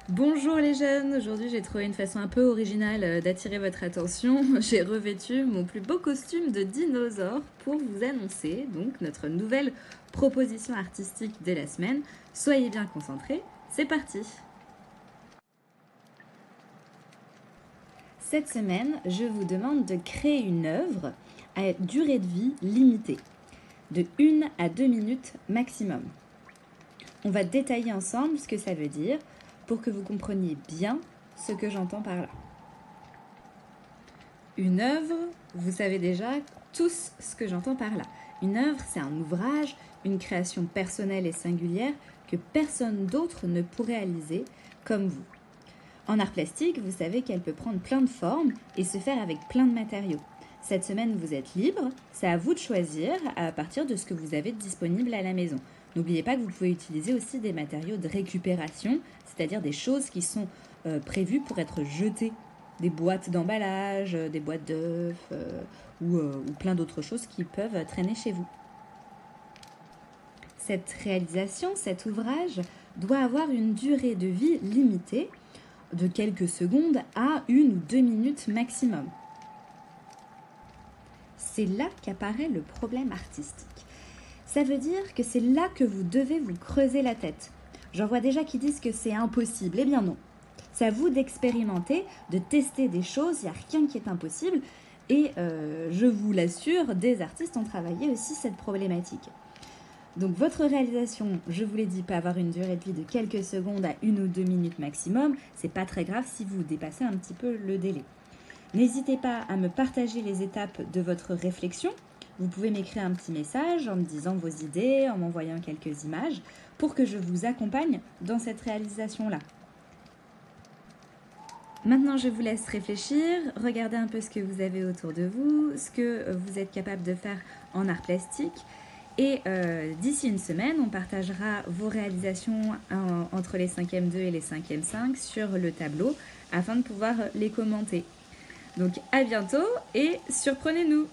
Bonjour les jeunes, aujourd'hui j'ai trouvé une façon un peu originale d'attirer votre attention. J'ai revêtu mon plus beau costume de dinosaure pour vous annoncer donc notre nouvelle proposition artistique de la semaine. Soyez bien concentrés, c'est parti. Cette semaine, je vous demande de créer une œuvre à durée de vie limitée, de 1 à 2 minutes maximum. On va détailler ensemble ce que ça veut dire pour que vous compreniez bien ce que j'entends par là. Une œuvre, vous savez déjà tous ce que j'entends par là. Une œuvre, c'est un ouvrage, une création personnelle et singulière que personne d'autre ne pourrait réaliser comme vous. En art plastique, vous savez qu'elle peut prendre plein de formes et se faire avec plein de matériaux. Cette semaine, vous êtes libre, c'est à vous de choisir à partir de ce que vous avez disponible à la maison. N'oubliez pas que vous pouvez utiliser aussi des matériaux de récupération, c'est-à-dire des choses qui sont prévues pour être jetées. Des boîtes d'emballage, des boîtes d'œufs ou plein d'autres choses qui peuvent traîner chez vous. Cette réalisation, cet ouvrage, doit avoir une durée de vie limitée de quelques secondes à 1 ou 2 minutes maximum. C'est là qu'apparaît le problème artistique. Ça veut dire que c'est là que vous devez vous creuser la tête. J'en vois déjà qui disent que c'est impossible. Eh bien non. C'est à vous d'expérimenter, de tester des choses. Il n'y a rien qui est impossible. Et je vous l'assure, des artistes ont travaillé aussi cette problématique. Donc votre réalisation, je vous l'ai dit, peut avoir une durée de vie de quelques secondes à 1 ou 2 minutes maximum. C'est pas très grave si vous dépassez un petit peu le délai. N'hésitez pas à me partager les étapes de votre réflexion. Vous pouvez m'écrire un petit message en me disant vos idées, en m'envoyant quelques images pour que je vous accompagne dans cette réalisation-là. Maintenant, je vous laisse réfléchir, regardez un peu ce que vous avez autour de vous, ce que vous êtes capable de faire en art plastique. Et d'ici une semaine, on partagera vos réalisations entre les 5e 2 et les 5e 5 sur le tableau afin de pouvoir les commenter. Donc à bientôt et surprenez-nous!